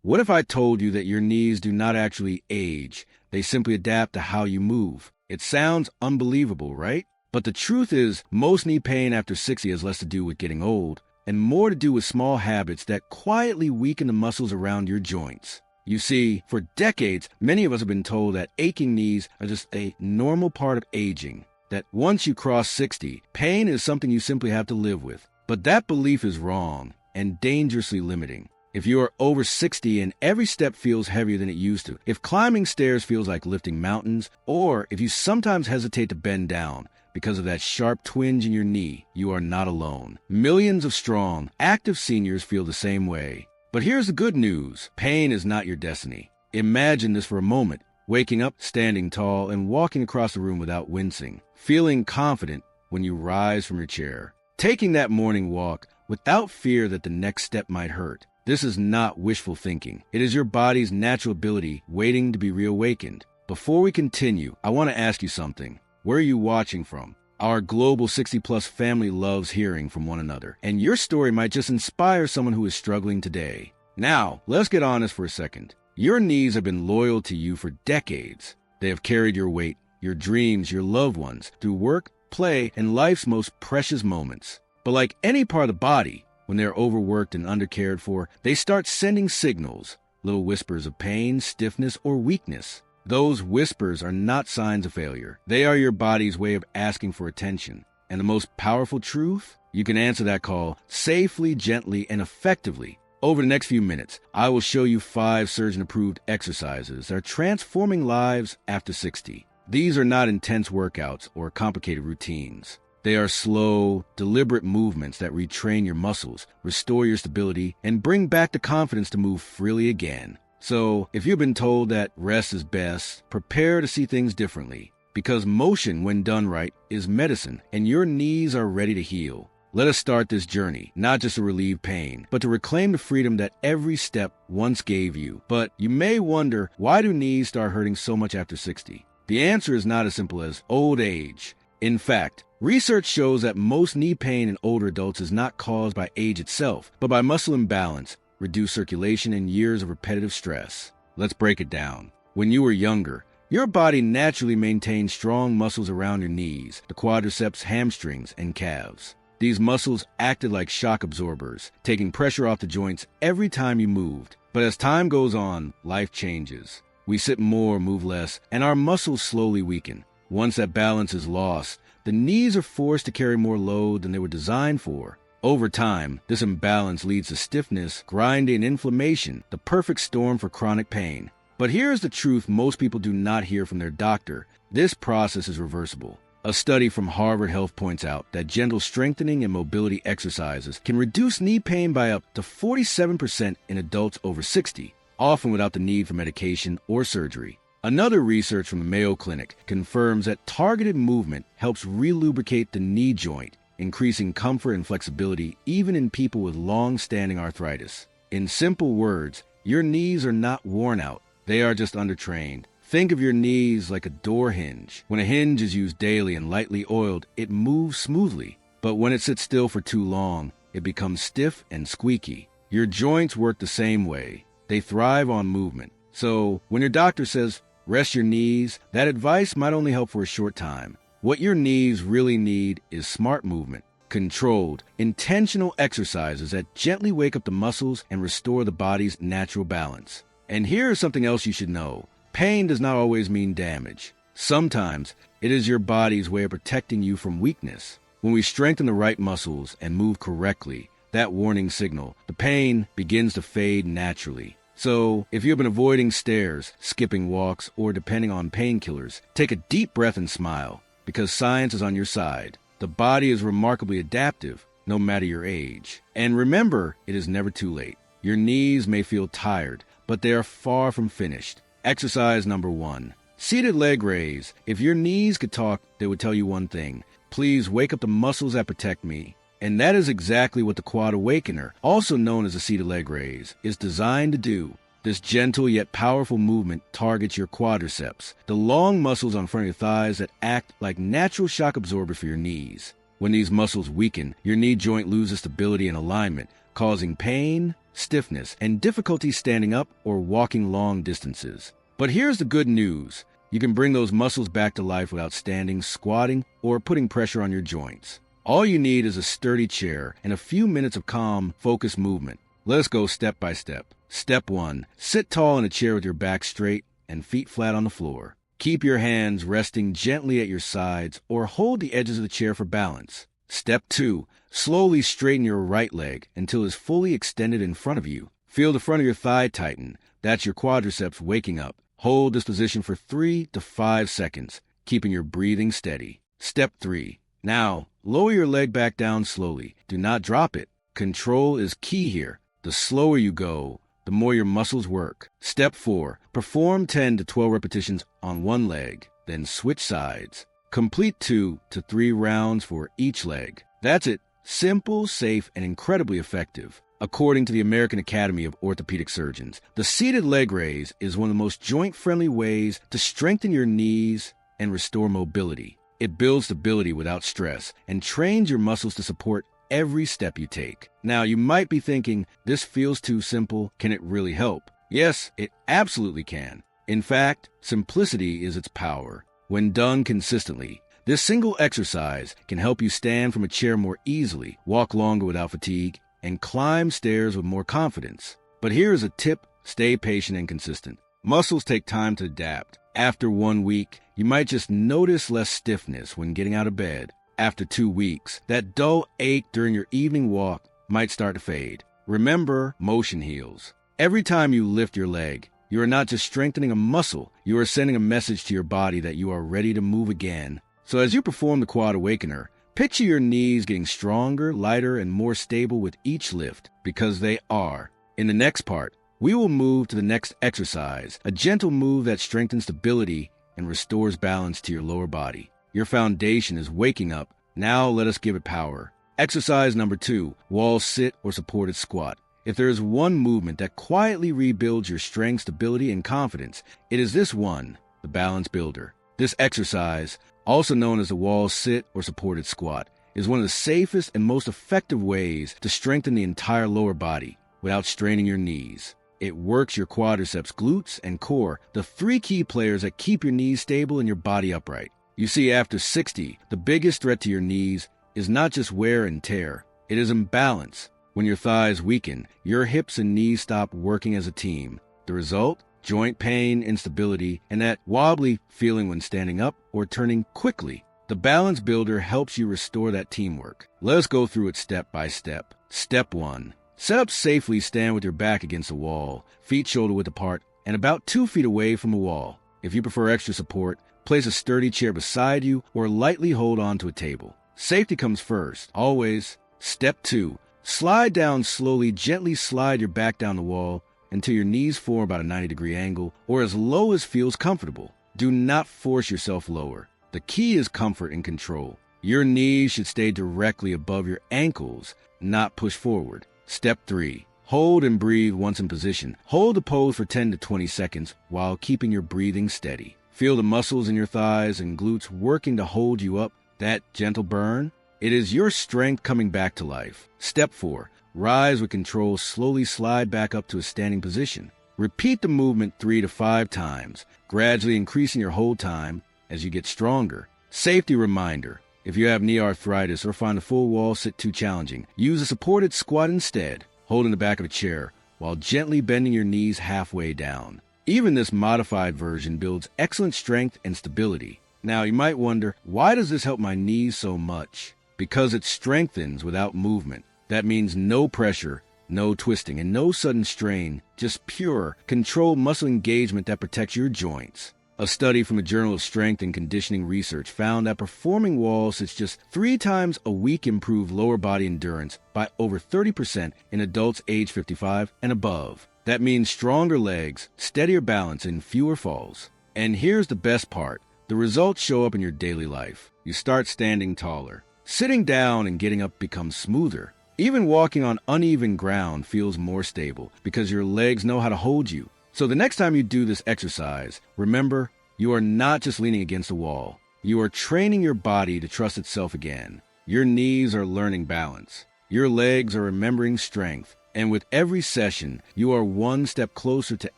What if I told you that your knees do not actually age? They simply adapt to how you move. It sounds unbelievable, right? But the truth is, most knee pain after 60 has less to do with getting old and more to do with small habits that quietly weaken the muscles around your joints. You see, for decades, many of us have been told that aching knees are just a normal part of aging, that once you cross 60, pain is something you simply have to live with. But that belief is wrong and dangerously limiting. If you are over 60 and every step feels heavier than it used to, if climbing stairs feels like lifting mountains, or if you sometimes hesitate to bend down because of that sharp twinge in your knee, you are not alone. Millions of strong, active seniors feel the same way. But here's the good news. Pain is not your destiny. Imagine this for a moment. Waking up, standing tall, and walking across the room without wincing. Feeling confident when you rise from your chair. Taking that morning walk without fear that the next step might hurt. This is not wishful thinking. It is your body's natural ability waiting to be reawakened. Before we continue, I want to ask you something. Where are you watching from? Our global 60-plus family loves hearing from one another, and your story might just inspire someone who is struggling today. Now, let's get honest for a second. Your knees have been loyal to you for decades. They have carried your weight, your dreams, your loved ones, through work, play, and life's most precious moments. But like any part of the body, when they're overworked and undercared for, they start sending signals, little whispers of pain, stiffness, or weakness. Those whispers are not signs of failure. They are your body's way of asking for attention. And the most powerful truth? You can answer that call safely, gently, and effectively. Over the next few minutes, I will show you 5 surgeon-approved exercises that are transforming lives after 60. These are not intense workouts or complicated routines. They are slow, deliberate movements that retrain your muscles, restore your stability, and bring back the confidence to move freely again. So, if you've been told that rest is best, prepare to see things differently. Because motion, when done right, is medicine, and your knees are ready to heal. Let us start this journey, not just to relieve pain, but to reclaim the freedom that every step once gave you. But you may wonder, why do knees start hurting so much after 60? The answer is not as simple as old age. In fact, research shows that most knee pain in older adults is not caused by age itself, but by muscle imbalance, reduced circulation, and years of repetitive stress. Let's break it down. When you were younger, your body naturally maintained strong muscles around your knees, the quadriceps, hamstrings, and calves. These muscles acted like shock absorbers, taking pressure off the joints every time you moved. But as time goes on, life changes. We sit more, move less, and our muscles slowly weaken. Once that balance is lost, the knees are forced to carry more load than they were designed for. Over time, this imbalance leads to stiffness, grinding, and inflammation, the perfect storm for chronic pain. But here's the truth most people do not hear from their doctor. This process is reversible. A study from Harvard Health points out that gentle strengthening and mobility exercises can reduce knee pain by up to 47% in adults over 60, often without the need for medication or surgery. Another research from the Mayo Clinic confirms that targeted movement helps relubricate the knee joint, increasing comfort and flexibility even in people with long-standing arthritis. In simple words, your knees are not worn out, they are just undertrained. Think of your knees like a door hinge. When a hinge is used daily and lightly oiled, it moves smoothly. But when it sits still for too long, it becomes stiff and squeaky. Your joints work the same way. They thrive on movement. So when your doctor says, rest your knees, that advice might only help for a short time. What your knees really need is smart movement, controlled, intentional exercises that gently wake up the muscles and restore the body's natural balance. And here's something else you should know. Pain does not always mean damage. Sometimes it is your body's way of protecting you from weakness. When we strengthen the right muscles and move correctly, that warning signal, the pain begins to fade naturally. So, if you've been avoiding stairs, skipping walks, or depending on painkillers, take a deep breath and smile, because science is on your side. The body is remarkably adaptive, no matter your age. And remember, it is never too late. Your knees may feel tired, but they are far from finished. Exercise number 1. Seated leg raise. If your knees could talk, they would tell you one thing. Please wake up the muscles that protect me. And that is exactly what the Quad Awakener, also known as a seated leg raise, is designed to do. This gentle yet powerful movement targets your quadriceps, the long muscles on front of your thighs that act like natural shock absorbers for your knees. When these muscles weaken, your knee joint loses stability and alignment, causing pain, stiffness, and difficulty standing up or walking long distances. But here's the good news. You can bring those muscles back to life without standing, squatting, or putting pressure on your joints. All you need is a sturdy chair and a few minutes of calm, focused movement. Let us go step by step. Step 1. Sit tall in a chair with your back straight and feet flat on the floor. Keep your hands resting gently at your sides or hold the edges of the chair for balance. Step 2. Slowly straighten your right leg until it is fully extended in front of you. Feel the front of your thigh tighten. That's your quadriceps waking up. Hold this position for 3 to 5 seconds, keeping your breathing steady. Step 3. Now, lower your leg back down slowly. Do not drop it. Control is key here. The slower you go, the more your muscles work. Step 4. Perform 10 to 12 repetitions on one leg, then switch sides. Complete 2 to 3 rounds for each leg. That's it. Simple, safe, and incredibly effective. According to the American Academy of Orthopedic Surgeons, the seated leg raise is one of the most joint-friendly ways to strengthen your knees and restore mobility. It builds stability without stress and trains your muscles to support every step you take. Now, you might be thinking, this feels too simple. Can it really help? Yes, it absolutely can. In fact, simplicity is its power. When done consistently, this single exercise can help you stand from a chair more easily, walk longer without fatigue, and climb stairs with more confidence. But here is a tip: stay patient and consistent. Muscles take time to adapt. After 1 week, you might just notice less stiffness when getting out of bed. After 2 weeks, that dull ache during your evening walk might start to fade. Remember, motion heals. Every time you lift your leg, you are not just strengthening a muscle, you are sending a message to your body that you are ready to move again. So as you perform the Quad Awakener, picture your knees getting stronger, lighter, and more stable with each lift, because they are. In the next part, we will move to the next exercise, a gentle move that strengthens stability and restores balance to your lower body. Your foundation is waking up. Now let us give it power. Exercise number 2, wall sit or supported squat. If there is one movement that quietly rebuilds your strength, stability, and confidence, it is this one, the Balance Builder. This exercise, also known as the wall sit or supported squat, is one of the safest and most effective ways to strengthen the entire lower body without straining your knees. It works your quadriceps, glutes, and core, the 3 key players that keep your knees stable and your body upright. You see, after 60, the biggest threat to your knees is not just wear and tear, it is imbalance. When your thighs weaken, your hips and knees stop working as a team. The result? Joint pain, instability, and that wobbly feeling when standing up or turning quickly. The Balance Builder helps you restore that teamwork. Let us go through it step by step. Step 1. Set up safely. Stand with your back against the wall, feet shoulder-width apart, and about 2 feet away from the wall. If you prefer extra support, place a sturdy chair beside you or lightly hold on to a table. Safety comes first, always. Step 2. Slide down slowly. Gently slide your back down the wall until your knees form about a 90-degree angle or as low as feels comfortable. Do not force yourself lower. The key is comfort and control. Your knees should stay directly above your ankles, not push forward. Step 3. Hold and breathe once in position. Hold the pose for 10 to 20 seconds while keeping your breathing steady. Feel the muscles in your thighs and glutes working to hold you up. That gentle burn? It is your strength coming back to life. Step 4. Rise with control. Slowly slide back up to a standing position. Repeat the movement 3 to 5 times, gradually increasing your hold time as you get stronger. Safety reminder: if you have knee arthritis or find the full wall sit too challenging, use a supported squat instead, holding the back of a chair while gently bending your knees halfway down. Even this modified version builds excellent strength and stability. Now you might wonder, why does this help my knees so much? Because it strengthens without movement. That means no pressure, no twisting, and no sudden strain, just pure, controlled muscle engagement that protects your joints. A study from the Journal of Strength and Conditioning Research found that performing wall sits just 3 times a week improved lower body endurance by over 30% in adults age 55 and above. That means stronger legs, steadier balance, and fewer falls. And here's the best part: the results show up in your daily life. You start standing taller. Sitting down and getting up becomes smoother. Even walking on uneven ground feels more stable because your legs know how to hold you. So the next time you do this exercise, remember, you are not just leaning against a wall. You are training your body to trust itself again. Your knees are learning balance. Your legs are remembering strength. And with every session, you are one step closer to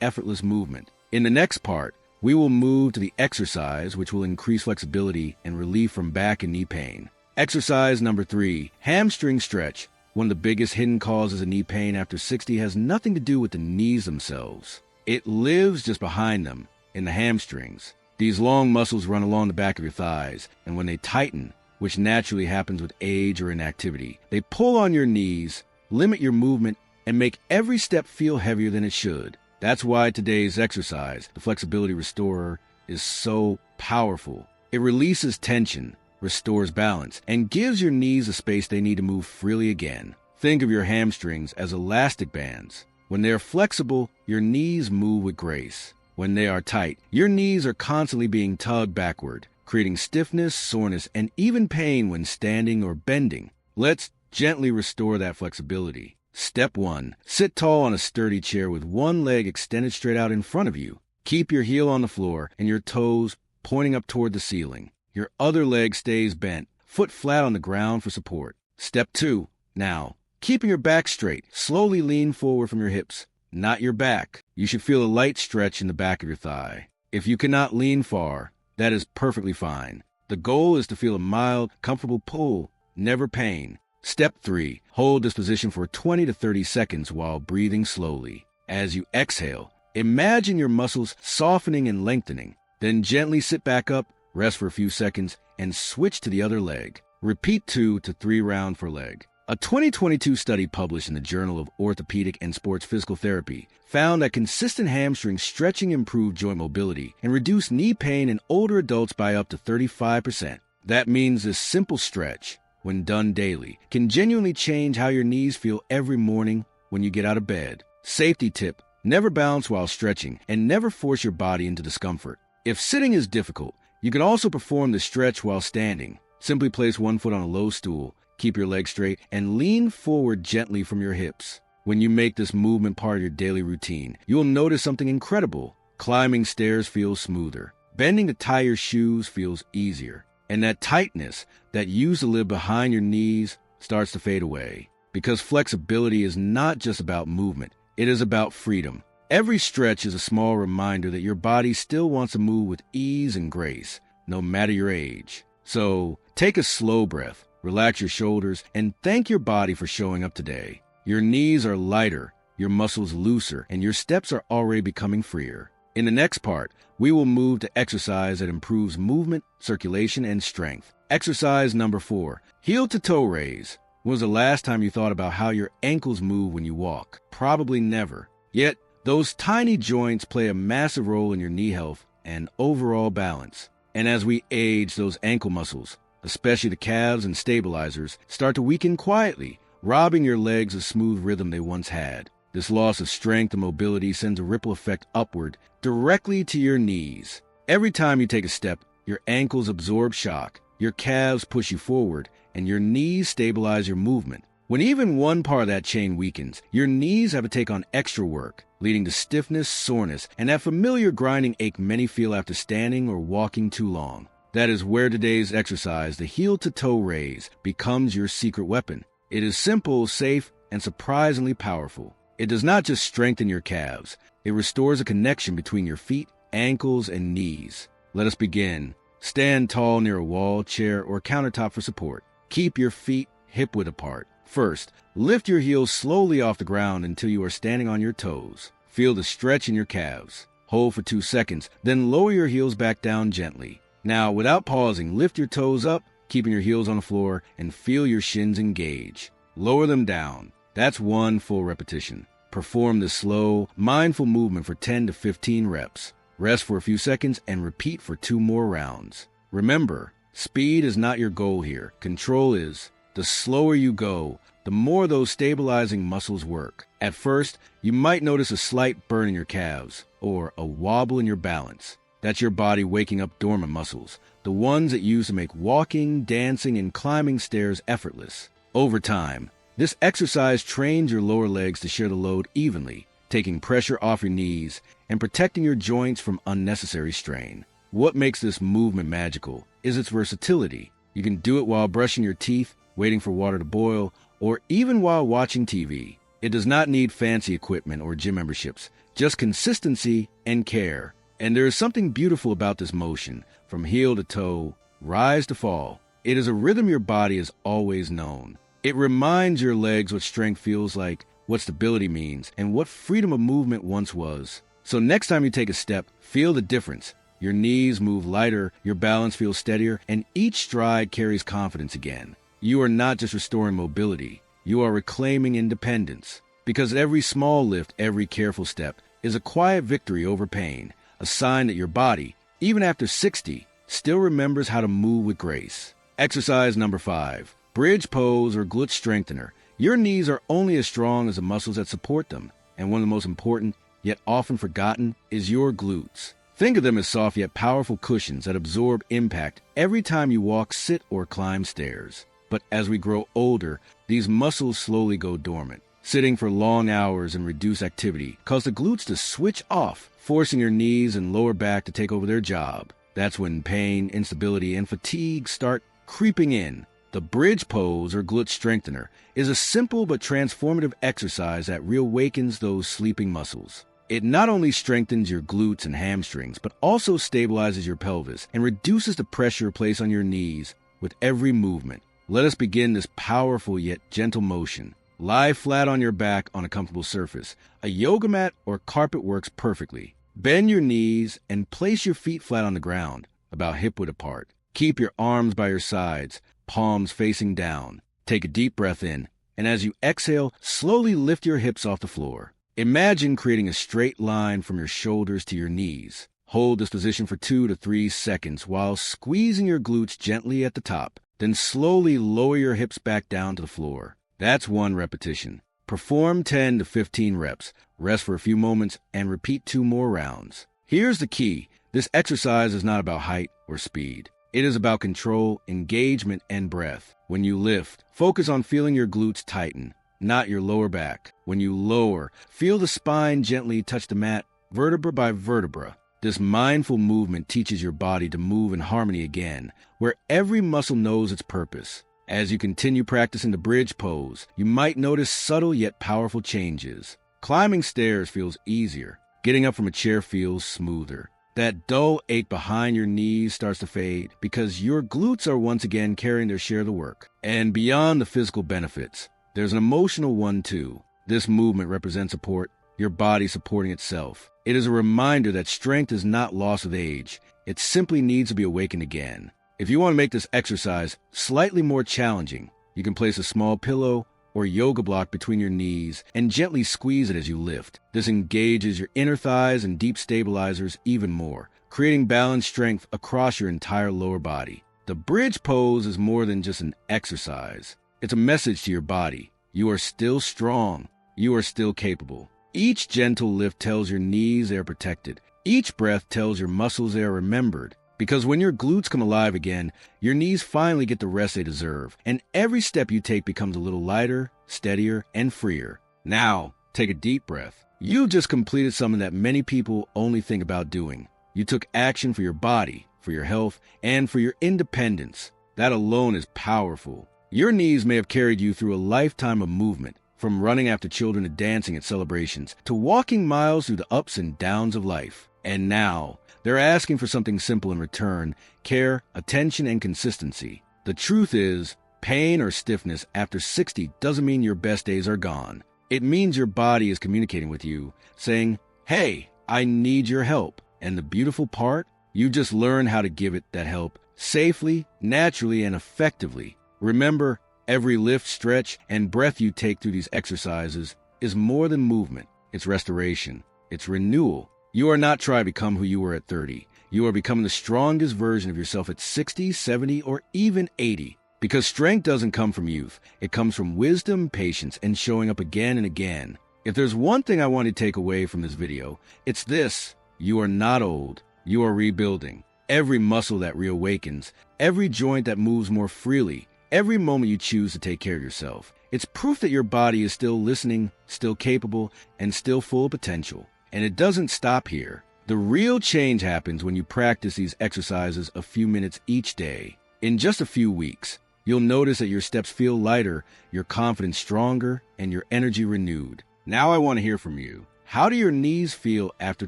effortless movement. In the next part, we will move to the exercise which will increase flexibility and relief from back and knee pain. Exercise number 3, hamstring stretch. One of the biggest hidden causes of knee pain after 60 has nothing to do with the knees themselves. It lives just behind them, in the hamstrings. These long muscles run along the back of your thighs, and when they tighten, which naturally happens with age or inactivity, they pull on your knees, limit your movement, and make every step feel heavier than it should. That's why today's exercise, the Flexibility Restorer, is so powerful. It releases tension, restores balance, and gives your knees the space they need to move freely again. Think of your hamstrings as elastic bands. When they are flexible, your knees move with grace. When they are tight, your knees are constantly being tugged backward, creating stiffness, soreness, and even pain when standing or bending. Let's gently restore that flexibility. Step 1. Sit tall on a sturdy chair with one leg extended straight out in front of you. Keep your heel on the floor and your toes pointing up toward the ceiling. Your other leg stays bent, foot flat on the ground for support. Step 2. Now, keeping your back straight, slowly lean forward from your hips, not your back. You should feel a light stretch in the back of your thigh. If you cannot lean far, that is perfectly fine. The goal is to feel a mild, comfortable pull, never pain. Step 3. Hold this position for 20 to 30 seconds while breathing slowly. As you exhale, imagine your muscles softening and lengthening. Then gently sit back up, rest for a few seconds, and switch to the other leg. Repeat 2 to 3 rounds per leg. A 2022 study published in the Journal of Orthopedic and Sports Physical Therapy found that consistent hamstring stretching improved joint mobility and reduced knee pain in older adults by up to 35%. That means this simple stretch, when done daily, can genuinely change how your knees feel every morning when you get out of bed. Safety tip: never bounce while stretching and never force your body into discomfort. If sitting is difficult, you can also perform the stretch while standing. Simply place one foot on a low stool, keep your legs straight, and lean forward gently from your hips. When you make this movement part of your daily routine, you'll notice something incredible. Climbing stairs feels smoother. Bending to tie your shoes feels easier. And that tightness that used to live behind your knees starts to fade away. Because flexibility is not just about movement, it is about freedom. Every stretch is a small reminder that your body still wants to move with ease and grace, no matter your age. So, take a slow breath, relax your shoulders, and thank your body for showing up today. Your knees are lighter, your muscles looser, and your steps are already becoming freer. In the next part, we will move to exercise that improves movement, circulation, and strength. Exercise number 4, heel-to-toe raise. When was the last time you thought about how your ankles move when you walk? Probably never. Yet, those tiny joints play a massive role in your knee health and overall balance. And as we age, those ankle muscles, especially the calves and stabilizers, start to weaken quietly, robbing your legs of smooth rhythm they once had. This loss of strength and mobility sends a ripple effect upward, directly to your knees. Every time you take a step, your ankles absorb shock, your calves push you forward, and your knees stabilize your movement. When even one part of that chain weakens, your knees have to take on extra work, leading to stiffness, soreness, and that familiar grinding ache many feel after standing or walking too long. That is where today's exercise, the heel-to-toe raise, becomes your secret weapon. It is simple, safe, and surprisingly powerful. It does not just strengthen your calves, it restores a connection between your feet, ankles, and knees. Let us begin. Stand tall near a wall, chair, or countertop for support. Keep your feet hip-width apart. First, lift your heels slowly off the ground until you are standing on your toes. Feel the stretch in your calves. Hold for 2 seconds, then lower your heels back down gently. Now, without pausing, lift your toes up, keeping your heels on the floor, and feel your shins engage. Lower them down. That's 1 full repetition. Perform this slow, mindful movement for 10 to 15 reps. Rest for a few seconds and repeat for 2 more rounds. Remember, speed is not your goal here. Control is. The slower you go, the more those stabilizing muscles work. At first, you might notice a slight burn in your calves or a wobble in your balance. That's your body waking up dormant muscles, the ones that use to make walking, dancing, and climbing stairs effortless. Over time, this exercise trains your lower legs to share the load evenly, taking pressure off your knees and protecting your joints from unnecessary strain. What makes this movement magical is its versatility. You can do it while brushing your teeth, waiting for water to boil, or even while watching TV. It does not need fancy equipment or gym memberships, just consistency and care. And there is something beautiful about this motion, from heel to toe, rise to fall. It is a rhythm your body has always known. It reminds your legs what strength feels like, what stability means, and what freedom of movement once was. So next time you take a step, feel the difference. Your knees move lighter, your balance feels steadier, and each stride carries confidence again. You are not just restoring mobility, you are reclaiming independence. Because every small lift, every careful step, is a quiet victory over pain, a sign that your body, even after 60, still remembers how to move with grace. Exercise number 5, bridge pose or glute strengthener. Your knees are only as strong as the muscles that support them, and one of the most important, yet often forgotten, is your glutes. Think of them as soft yet powerful cushions that absorb impact every time you walk, sit, or climb stairs. But as we grow older, these muscles slowly go dormant. Sitting for long hours and reduced activity cause the glutes to switch off, forcing your knees and lower back to take over their job. That's when pain, instability, and fatigue start creeping in. The bridge pose or glute strengthener is a simple but transformative exercise that reawakens those sleeping muscles. It not only strengthens your glutes and hamstrings, but also stabilizes your pelvis and reduces the pressure placed on your knees with every movement. Let us begin this powerful yet gentle motion. Lie flat on your back on a comfortable surface. A yoga mat or carpet works perfectly. Bend your knees and place your feet flat on the ground, about hip-width apart. Keep your arms by your sides, palms facing down. Take a deep breath in, and as you exhale, slowly lift your hips off the floor. Imagine creating a straight line from your shoulders to your knees. Hold this position for 2 to 3 seconds while squeezing your glutes gently at the top. Then slowly lower your hips back down to the floor. That's 1 repetition. Perform 10 to 15 reps. Rest for a few moments and repeat 2 more rounds. Here's the key. This exercise is not about height or speed. It is about control, engagement, and breath. When you lift, focus on feeling your glutes tighten, not your lower back. When you lower, feel the spine gently touch the mat, vertebra by vertebra. This mindful movement teaches your body to move in harmony again, where every muscle knows its purpose. As you continue practicing the bridge pose, you might notice subtle yet powerful changes. Climbing stairs feels easier. Getting up from a chair feels smoother. That dull ache behind your knees starts to fade because your glutes are once again carrying their share of the work. And beyond the physical benefits, there's an emotional one too. This movement represents support, your body supporting itself. It is a reminder that strength is not lost with age. It simply needs to be awakened again. If you want to make this exercise slightly more challenging, you can place a small pillow or yoga block between your knees and gently squeeze it as you lift. This engages your inner thighs and deep stabilizers even more, creating balanced strength across your entire lower body. The bridge pose is more than just an exercise. It's a message to your body. You are still strong. You are still capable. Each gentle lift tells your knees they are protected. Each breath tells your muscles they are remembered. Because when your glutes come alive again, your knees finally get the rest they deserve, and every step you take becomes a little lighter, steadier, and freer. Now, take a deep breath. You just completed something that many people only think about doing. You took action for your body, for your health, and for your independence. That alone is powerful. Your knees may have carried you through a lifetime of movement, from running after children to dancing at celebrations, to walking miles through the ups and downs of life. And now, they're asking for something simple in return: care, attention, and consistency. The truth is, pain or stiffness after 60 doesn't mean your best days are gone. It means your body is communicating with you, saying, "Hey, I need your help." And the beautiful part? You just learn how to give it that help safely, naturally, and effectively. Remember, every lift, stretch, and breath you take through these exercises is more than movement. It's restoration. It's renewal. You are not trying to become who you were at 30. You are becoming the strongest version of yourself at 60, 70, or even 80. Because strength doesn't come from youth. It comes from wisdom, patience, and showing up again and again. If there's one thing I want you to take away from this video, it's this: you are not old. You are rebuilding. Every muscle that reawakens, every joint that moves more freely, every moment you choose to take care of yourself. It's proof that your body is still listening, still capable, and still full of potential. And it doesn't stop here. The real change happens when you practice these exercises a few minutes each day. In just a few weeks, You'll notice that your steps feel lighter, your confidence stronger, and your energy renewed. Now I want to hear from you. How do your knees feel after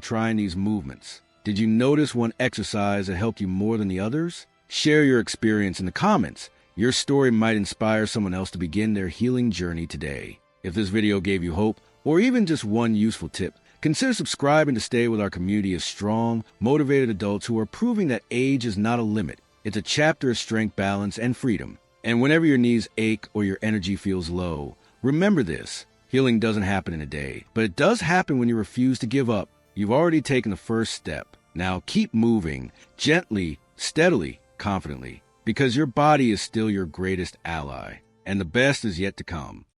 trying these movements? Did you notice one exercise that helped you more than the others? Share your experience in the comments. Your story might inspire someone else to begin their healing journey today. If this video gave you hope, or even just one useful tip, consider subscribing to stay with our community of strong, motivated adults who are proving that age is not a limit. It's a chapter of strength, balance, and freedom. And whenever your knees ache or your energy feels low, remember this. Healing doesn't happen in a day, but it does happen when you refuse to give up. You've already taken the first step. Now keep moving, gently, steadily, confidently, because your body is still your greatest ally, and the best is yet to come.